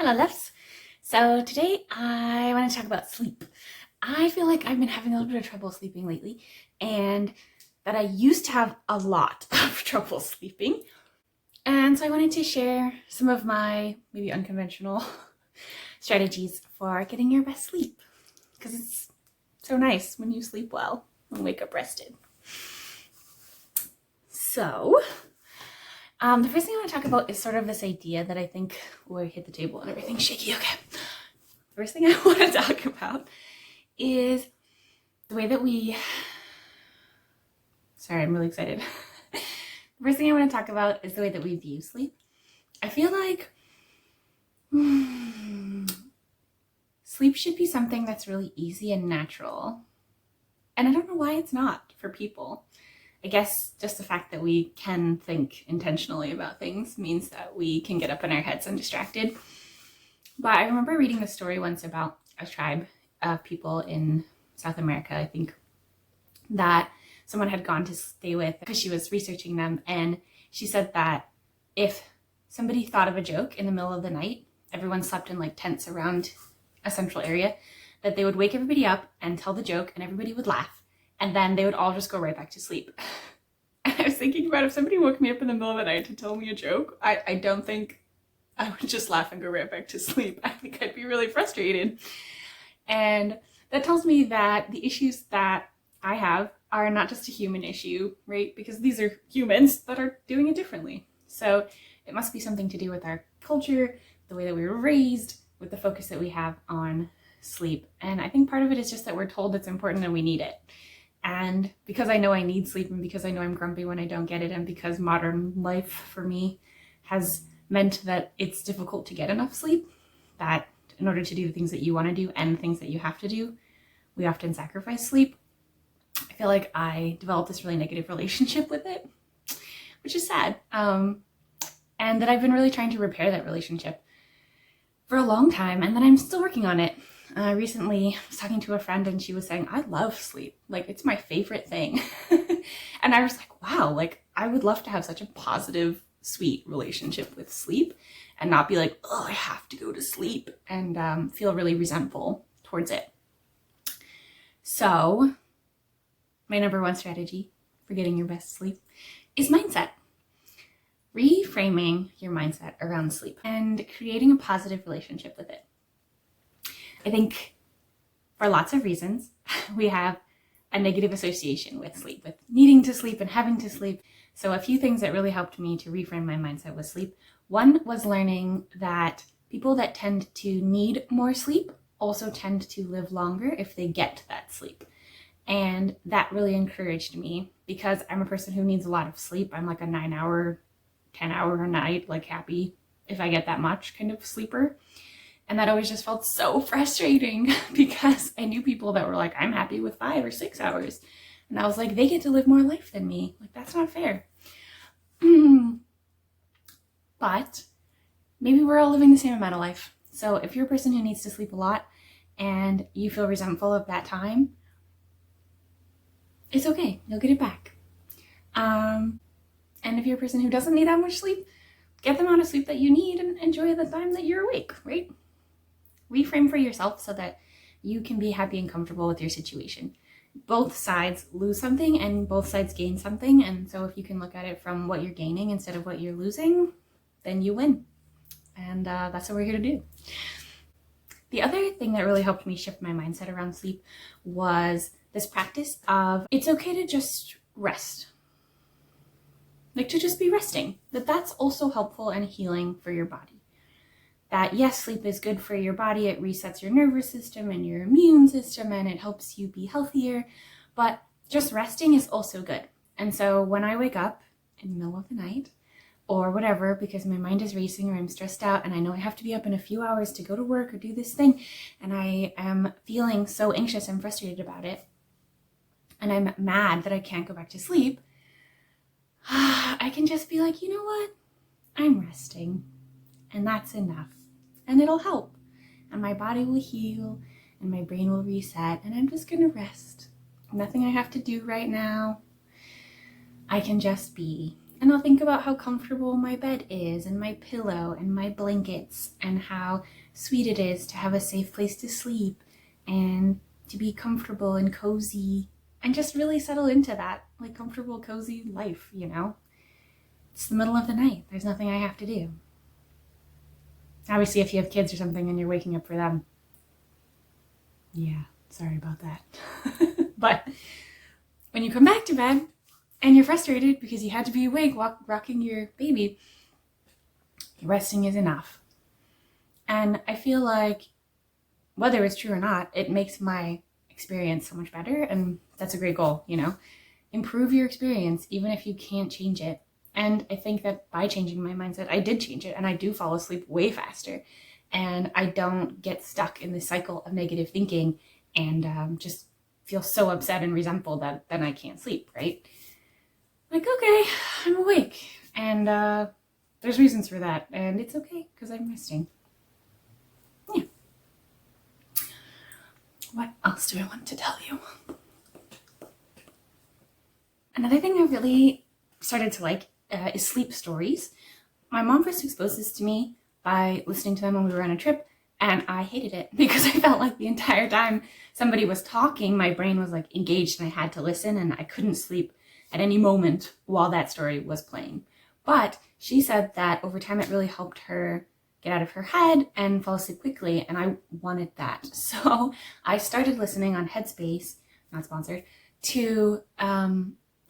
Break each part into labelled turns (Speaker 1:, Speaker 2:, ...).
Speaker 1: Hello loves. So today I want to talk about sleep. I feel like I've been having a little bit of trouble sleeping lately, and that I used to have a lot of trouble sleeping. And so I wanted to share some of my maybe unconventional strategies for getting your best sleep, because it's so nice when you sleep well and wake up rested. So the first thing I want to talk about is sort of this idea that I think, oh, I hit the table and everything's shaky. Okay. First thing I want to talk about is the way that sorry, I'm really excited. The first thing I want to talk about is the way that we view sleep. I feel like sleep should be something that's really easy and natural. And I don't know why it's not for people. I guess just the fact that we can think intentionally about things means that we can get up in our heads undistracted. But I remember reading a story once about a tribe of people in South America, I think, that someone had gone to stay with because she was researching them. And she said that if somebody thought of a joke in the middle of the night, everyone slept in like tents around a central area, that they would wake everybody up and tell the joke and everybody would laugh. And then they would all just go right back to sleep. And I was thinking about if somebody woke me up in the middle of the night to tell me a joke, I don't think I would just laugh and go right back to sleep. I think I'd be really frustrated. And that tells me that the issues that I have are not just a human issue, right? Because these are humans that are doing it differently. So it must be something to do with our culture, the way that we were raised, with the focus that we have on sleep. And I think part of it is just that we're told it's important and we need it. And because I know I need sleep, and because I know I'm grumpy when I don't get it, and because modern life for me has meant that it's difficult to get enough sleep, that in order to do the things that you want to do and the things that you have to do, we often sacrifice sleep. I feel like I developed this really negative relationship with it, which is sad. And that I've been really trying to repair that relationship for a long time, and that I'm still working on it. Recently, I was talking to a friend and she was saying, I love sleep. Like, it's my favorite thing. And I was like, wow, like, I would love to have such a positive, sweet relationship with sleep and not be like, oh, I have to go to sleep, and feel really resentful towards it. So my number one strategy for getting your best sleep is mindset. Reframing your mindset around sleep and creating a positive relationship with it. I think for lots of reasons, we have a negative association with sleep, with needing to sleep and having to sleep. So a few things that really helped me to reframe my mindset with sleep. One was learning that people that tend to need more sleep also tend to live longer if they get that sleep. And that really encouraged me, because I'm a person who needs a lot of sleep. I'm like a 9-hour, 10-hour a night, like happy if I get that much kind of sleeper. And that always just felt so frustrating, because I knew people that were like, I'm happy with 5 or 6 hours. And I was like, they get to live more life than me. Like, that's not fair. But maybe we're all living the same amount of life. So if you're a person who needs to sleep a lot and you feel resentful of that time, it's okay. You'll get it back. And if you're a person who doesn't need that much sleep, get the amount of sleep that you need and enjoy the time that you're awake, right? Reframe for yourself so that you can be happy and comfortable with your situation. Both sides lose something and both sides gain something. And so if you can look at it from what you're gaining instead of what you're losing, then you win. And that's what we're here to do. The other thing that really helped me shift my mindset around sleep was this practice of it's okay to just rest. Like, to just be resting. That's also helpful and healing for your body. That yes, sleep is good for your body. It resets your nervous system and your immune system, and it helps you be healthier. But just resting is also good. And so when I wake up in the middle of the night or whatever, because my mind is racing or I'm stressed out and I know I have to be up in a few hours to go to work or do this thing, and I am feeling so anxious and frustrated about it, and I'm mad that I can't go back to sleep, I can just be like, you know what? I'm resting, and that's enough, and it'll help, and my body will heal, and my brain will reset, and I'm just gonna rest. Nothing I have to do right now. I can just be. And I'll think about how comfortable my bed is and my pillow and my blankets and how sweet it is to have a safe place to sleep and to be comfortable and cozy and just really settle into that like comfortable, cozy life, you know? It's the middle of the night. There's nothing I have to do. Obviously, if you have kids or something and you're waking up for them, yeah, sorry about that. But when you come back to bed and you're frustrated because you had to be awake rocking your baby, resting is enough. And I feel like whether it's true or not, it makes my experience so much better. And that's a great goal, you know? Improve your experience, even if you can't change it. And I think that by changing my mindset, I did change it, and I do fall asleep way faster. And I don't get stuck in this cycle of negative thinking and just feel so upset and resentful that then I can't sleep, right? Like, okay, I'm awake. And there's reasons for that. And it's okay because I'm resting. Yeah. What else do I want to tell you? Another thing I really started to like is sleep stories. My mom first exposed this to me by listening to them when we were on a trip, and I hated it because I felt like the entire time somebody was talking, my brain was like engaged and I had to listen, and I couldn't sleep at any moment while that story was playing. But she said that over time it really helped her get out of her head and fall asleep quickly, and I wanted that. So I started listening on Headspace, not sponsored, to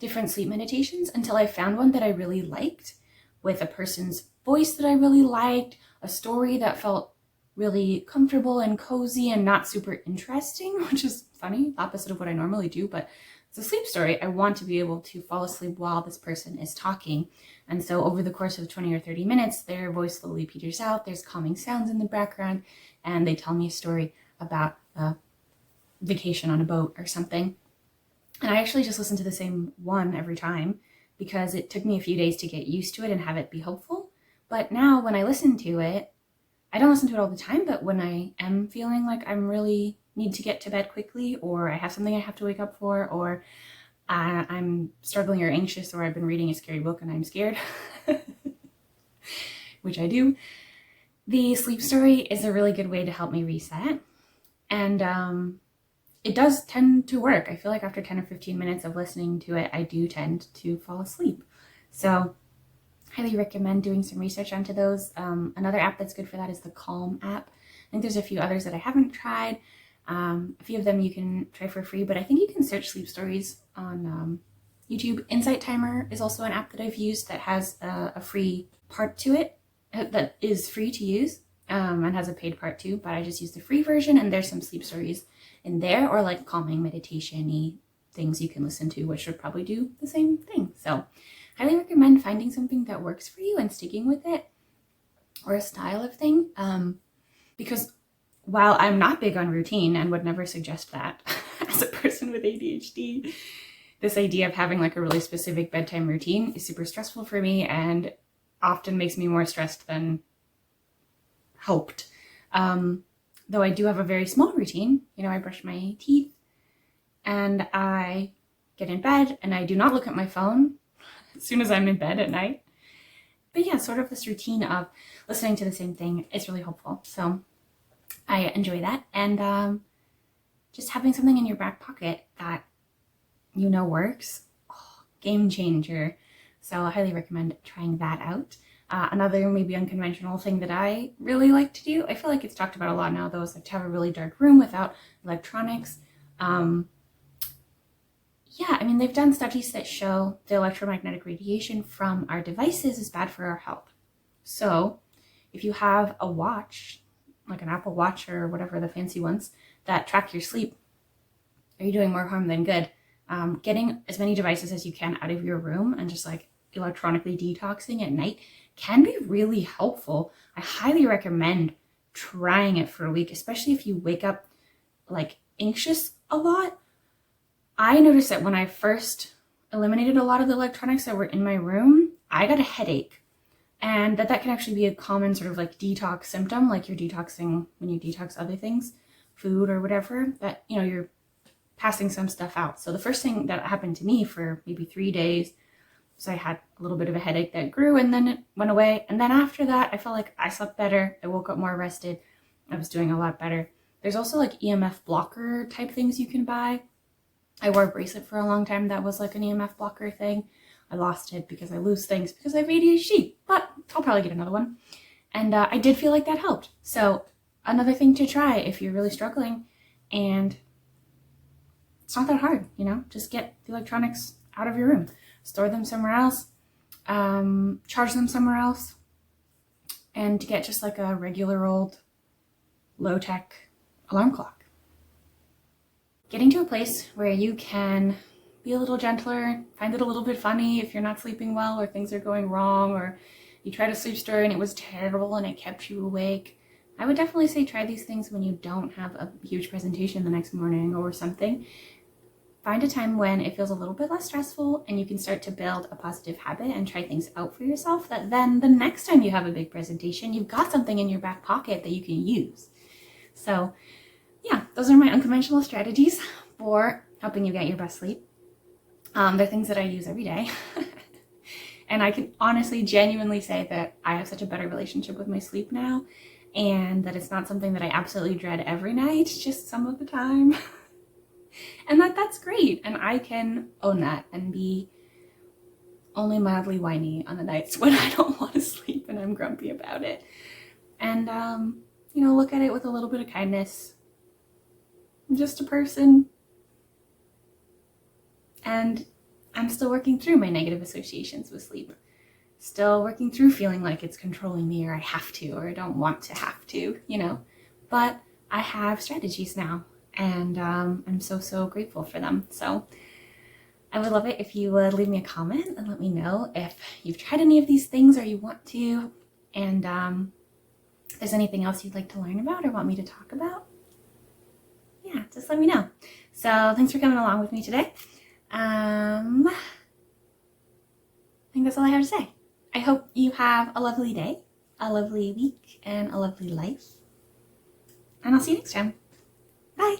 Speaker 1: different sleep meditations until I found one that I really liked, with a person's voice that I really liked, a story that felt really comfortable and cozy and not super interesting, which is funny, opposite of what I normally do, but it's a sleep story. I want to be able to fall asleep while this person is talking. And so over the course of 20 or 30 minutes, their voice slowly peters out, there's calming sounds in the background, and they tell me a story about a vacation on a boat or something. And I actually just listened to the same one every time because it took me a few days to get used to it and have it be helpful. But now when I listen to it, I don't listen to it all the time, but when I am feeling like I'm really need to get to bed quickly, or I have something I have to wake up for, or I'm struggling or anxious, or I've been reading a scary book and I'm scared, which I do, the sleep story is a really good way to help me reset. And it does tend to work. I feel like after 10 or 15 minutes of listening to it, I do tend to fall asleep. So highly recommend doing some research onto those. Another app that's good for that is the Calm app. I think there's a few others that I haven't tried. A few of them you can try for free, but I think you can search sleep stories on YouTube. Insight Timer is also an app that I've used that has a free part to it that is free to use and has a paid part too, but I just use the free version, and there's some sleep stories in there, or like calming meditation-y things you can listen to, which would probably do the same thing. So highly recommend finding something that works for you and sticking with it, or a style of thing. Because while I'm not big on routine and would never suggest that as a person with ADHD, this idea of having like a really specific bedtime routine is super stressful for me and often makes me more stressed than hoped. Though I do have a very small routine. You know, I brush my teeth and I get in bed and I do not look at my phone as soon as I'm in bed at night. But yeah, sort of this routine of listening to the same thing is really helpful. So I enjoy that. And just having something in your back pocket that you know works, game changer. So I highly recommend trying that out. Another maybe unconventional thing that I really like to do, I feel like it's talked about a lot now though, is like to have a really dark room without electronics. Yeah, I mean, they've done studies that show the electromagnetic radiation from our devices is bad for our health. So if you have a watch, like an Apple Watch or whatever the fancy ones that track your sleep, are you doing more harm than good? Getting as many devices as you can out of your room and just like electronically detoxing at night can be really helpful. I highly recommend trying it for a week, especially if you wake up like anxious a lot. I noticed that when I first eliminated a lot of the electronics that were in my room, I got a headache, and that can actually be a common sort of like detox symptom, like you're detoxing when you detox other things, food or whatever, that, you know, you're passing some stuff out. So the first thing that happened to me for maybe 3 days So I had a little bit of a headache that grew and then it went away. And then after that, I felt like I slept better. I woke up more rested. I was doing a lot better. There's also like EMF blocker type things you can buy. I wore a bracelet for a long time that was like an EMF blocker thing. I lost it because I lose things because I have ADHD, but I'll probably get another one. And I did feel like that helped. So another thing to try if you're really struggling, and it's not that hard, you know, just get the electronics out of your room, store them somewhere else, charge them somewhere else, and get just like a regular old low-tech alarm clock. Getting to a place where you can be a little gentler, find it a little bit funny if you're not sleeping well or things are going wrong, or you tried a sleep story and it was terrible and it kept you awake. I would definitely say try these things when you don't have a huge presentation the next morning or something. Find a time when it feels a little bit less stressful and you can start to build a positive habit and try things out for yourself, that then the next time you have a big presentation, you've got something in your back pocket that you can use. So yeah, those are my unconventional strategies for helping you get your best sleep. They're things that I use every day. And I can honestly, genuinely say that I have such a better relationship with my sleep now, and that it's not something that I absolutely dread every night, just some of the time. And that's great. And I can own that and be only mildly whiny on the nights when I don't want to sleep and I'm grumpy about it. And, you know, look at it with a little bit of kindness. I'm just a person. And I'm still working through my negative associations with sleep. Still working through feeling like it's controlling me, or I have to, or I don't want to have to, you know. But I have strategies now, and I'm so grateful for them. So I would love it if you would leave me a comment and let me know if you've tried any of these things or you want to, and if there's anything else you'd like to learn about or want me to talk about. Yeah, just let me know. So thanks for coming along with me today. I think that's all I have to say. I hope you have a lovely day, a lovely week, and a lovely life. And I'll see you next time. Bye.